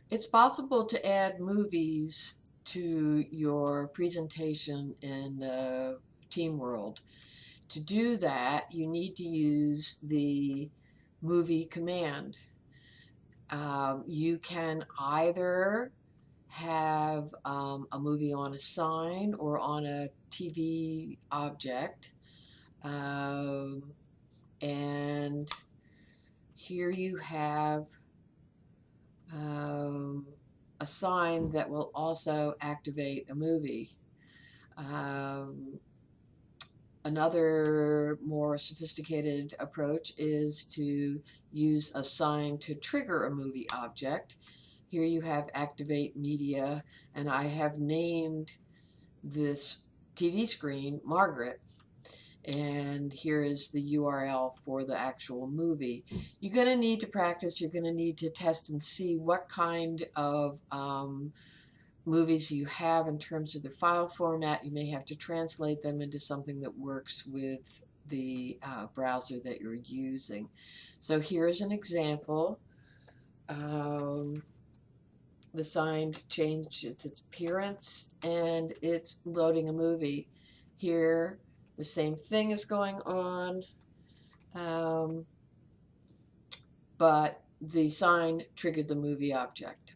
It's possible to add movies to your presentation in the TeamWorld. To do that, you need to use the movie command. You can either have a movie on a sign or on a TV object. Um, and here you have um, a sign that will also activate a movie. Um, Another more sophisticated approach is to use a sign to trigger a movie object. Here you have activate media, and I have named this TV screen Margaret, and here is the URL for the actual movie. You're going to need to practice, you're going to need to test and see what kind of movies you have in terms of the file format. You may have to translate them into something that works with the browser that you're using. So here's an example. The sign changed its appearance and it's loading a movie. Here, the same thing is going on, but the sign triggered the movie object.